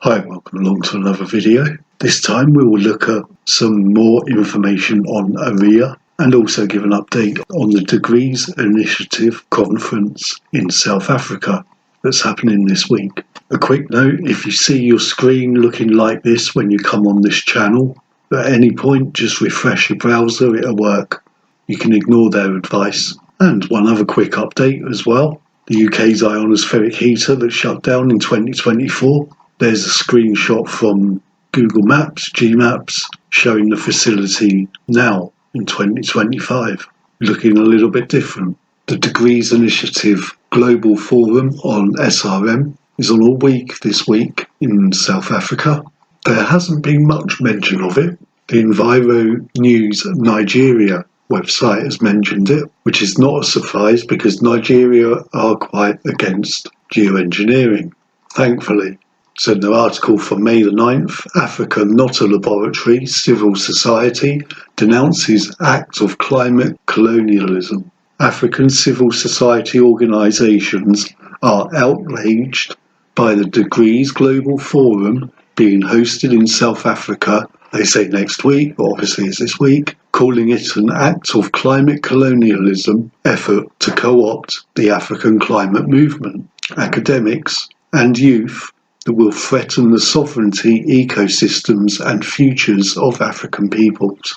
Hi, welcome along to another video. This time we will look at some more information on ARIA and also give an update on the Degrees Initiative conference in South Africa that's happening this week. A quick note, if you see your screen looking like this when you come on this channel, at any point just refresh your browser, it'll work. You can ignore their advice. And one other quick update as well, the UK's ionospheric heater that shut down in 2024. There's a screenshot from Google Maps, GMaps, showing the facility now in 2025, looking a little bit different. The Degrees Initiative Global Forum on SRM is on all week this week in South Africa. There hasn't been much mention of it. The Enviro News Nigeria website has mentioned it, which is not a surprise because Nigeria are quite against geoengineering, thankfully. So in the article from May the 9th, Africa Not a Laboratory, Civil Society denounces act of climate colonialism. African civil society organisations are outraged by the Degrees Global Forum being hosted in South Africa, they say next week, but obviously it's this week, calling it an act of climate colonialism effort to co-opt the African climate movement, academics and youth that will threaten the sovereignty, ecosystems and futures of African peoples.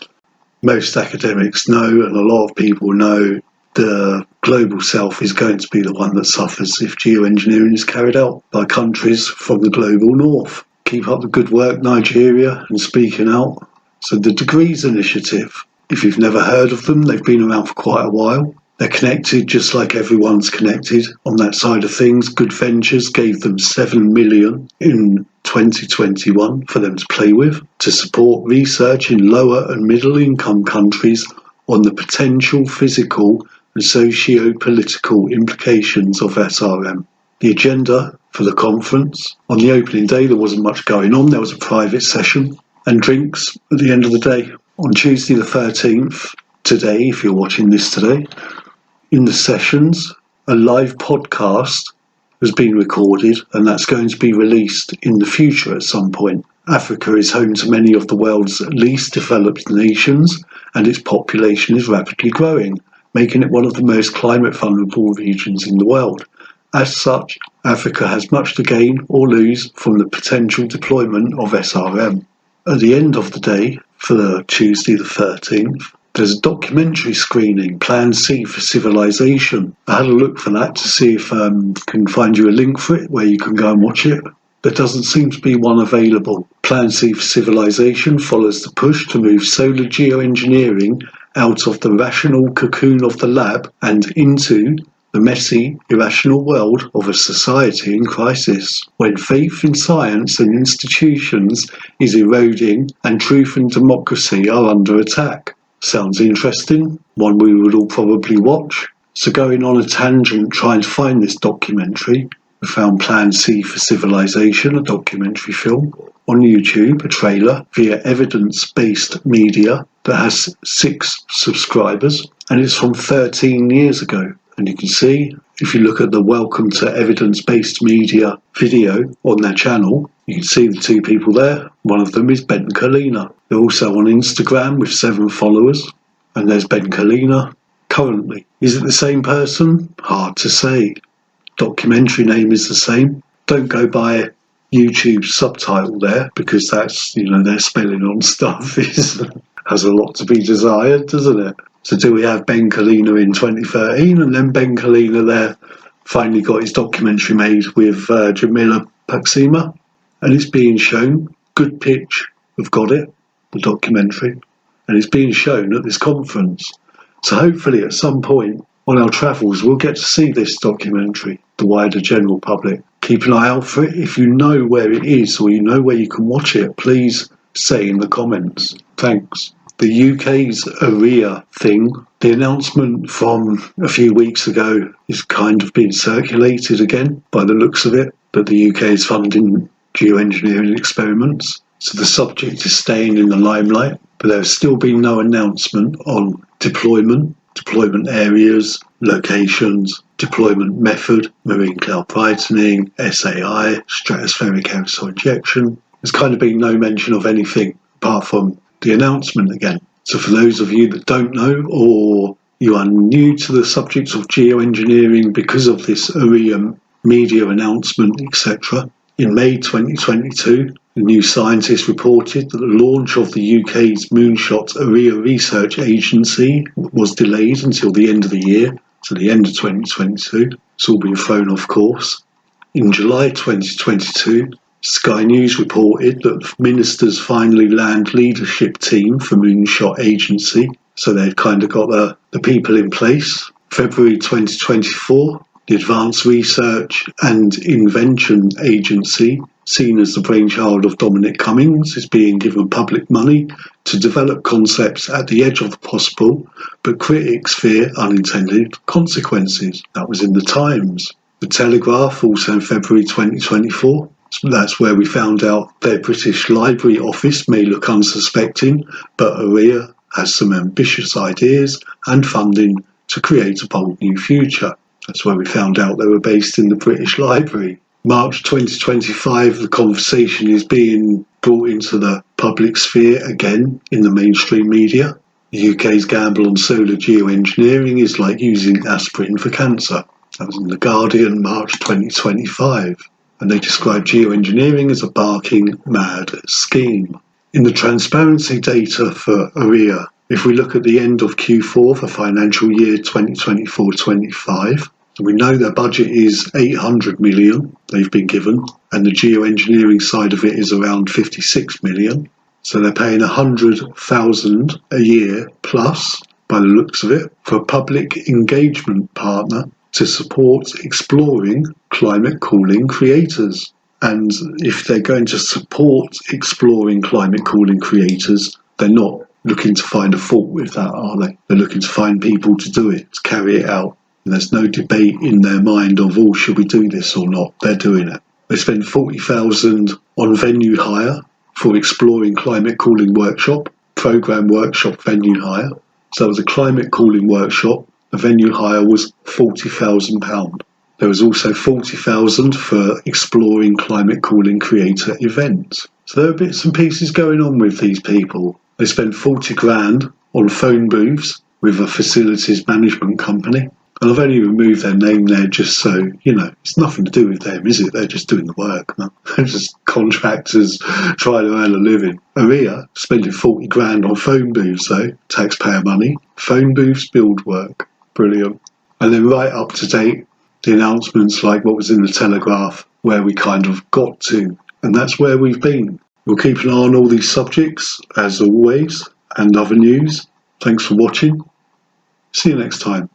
Most academics know, and a lot of people know, the global south is going to be the one that suffers if geoengineering is carried out by countries from the global north. Keep up the good work, Nigeria, and speaking out. So the Degrees Initiative, if you've never heard of them, they've been around for quite a while. They're connected just like everyone's connected on that side of things. Good Ventures gave them $7 million in 2021 for them to play with to support research in lower and middle income countries on the potential physical and socio-political implications of SRM. The agenda for the conference, on the opening day there wasn't much going on. There was a private session and drinks at the end of the day. On Tuesday the 13th, today, if you're watching this today, in the sessions, a live podcast has been recorded and that's going to be released in the future at some point. Africa is home to many of the world's least developed nations and its population is rapidly growing, making it one of the most climate vulnerable regions in the world. As such, Africa has much to gain or lose from the potential deployment of SRM. At the end of the day, for Tuesday the 13th, there's a documentary screening, Plan C for Civilization. I had a look for that to see if I can find you a link for it where you can go and watch it. There doesn't seem to be one available. Plan C for Civilization follows the push to move solar geoengineering out of the rational cocoon of the lab and into the messy, irrational world of a society in crisis, when faith in science and institutions is eroding and truth and democracy are under attack. Sounds interesting, one we would all probably watch. So going on a tangent trying to find this documentary, we found Plan C for Civilization, a documentary film, on YouTube, a trailer, via evidence-based media that has 6 subscribers, and it's from 13 years ago. And you can see, if you look at the Welcome to Evidence-Based Media video on their channel, you can see the 2 people there. One of them is Ben Kalina. They're also on Instagram with 7 followers. And there's Ben Kalina currently. Is it the same person? Hard to say. Documentary name is the same. Don't go by YouTube subtitle there because that's, their spelling on stuff has a lot to be desired, doesn't it? So do we have Ben Kalina in 2013 and then Ben Kalina there finally got his documentary made with Jamila Paxima, and it's being shown. Good Pitch have got it, the documentary, and it's being shown at this conference. So hopefully at some point on our travels we'll get to see this documentary, the wider general public. Keep an eye out for it. If you know where it is or you know where you can watch it, please say in the comments. Thanks. The UK's ARIA thing, the announcement from a few weeks ago is kind of being circulated again by the looks of it, that the UK is funding geoengineering experiments. So the subject is staying in the limelight, but there's still been no announcement on deployment deployment areas, locations, deployment method, marine cloud brightening, SAI, stratospheric aerosol injection. There's kind of been no mention of anything apart from the announcement again. So for those of you that don't know, or you are new to the subject of geoengineering because of this ARIA media announcement, etc., in May 2022, the New Scientist reported that the launch of the UK's moonshot ARIA research agency was delayed until the end of the year, to the end of 2022. It's all been thrown off course. In July 2022, Sky News reported that ministers finally land leadership team for moonshot agency, so they've kind of got the people in place. February 2024, the Advanced Research and Invention Agency, seen as the brainchild of Dominic Cummings, is being given public money to develop concepts at the edge of the possible, but critics fear unintended consequences. That was in the Times. The Telegraph, also in February 2024, that's where we found out their British Library office may look unsuspecting, but ARIA has some ambitious ideas and funding to create a bold new future. That's where we found out they were based in the British Library. March 2025, the conversation is being brought into the public sphere again in the mainstream media. The UK's gamble on solar geoengineering is like using aspirin for cancer. That was in The Guardian, March 2025. And they describe geoengineering as a barking mad scheme. In the transparency data for ARIA, if we look at the end of Q4 for financial year 2024-25, we know their budget is 800 million they've been given, and the geoengineering side of it is around 56 million. So they're paying 100,000 a year plus, by the looks of it, for a public engagement partner to support exploring climate cooling creators. And if they're going to support exploring climate cooling creators, they're not looking to find a fault with that, are they? They're looking to find people to do it, to carry it out. And there's no debate in their mind of, oh, should we do this or not? They're doing it. They spent 40,000 on venue hire for exploring climate cooling workshop, program workshop venue hire. So that was a climate cooling workshop. The venue hire was £40,000. There was also 40,000 for exploring climate cooling creator events. So there are bits and pieces going on with these people. They spent 40 grand on phone booths with a facilities management company. And I've only removed their name there just so, it's nothing to do with them, is it? They're just doing the work, man. They're just contractors trying to earn a living. ARIA spending 40 grand on phone booths, though, taxpayer money. Phone booths, build work. Brilliant. And then right up to date, the announcements like what was in the Telegraph, where we kind of got to. And that's where we've been. We'll keep an eye on all these subjects, as always, and other news. Thanks for watching. See you next time.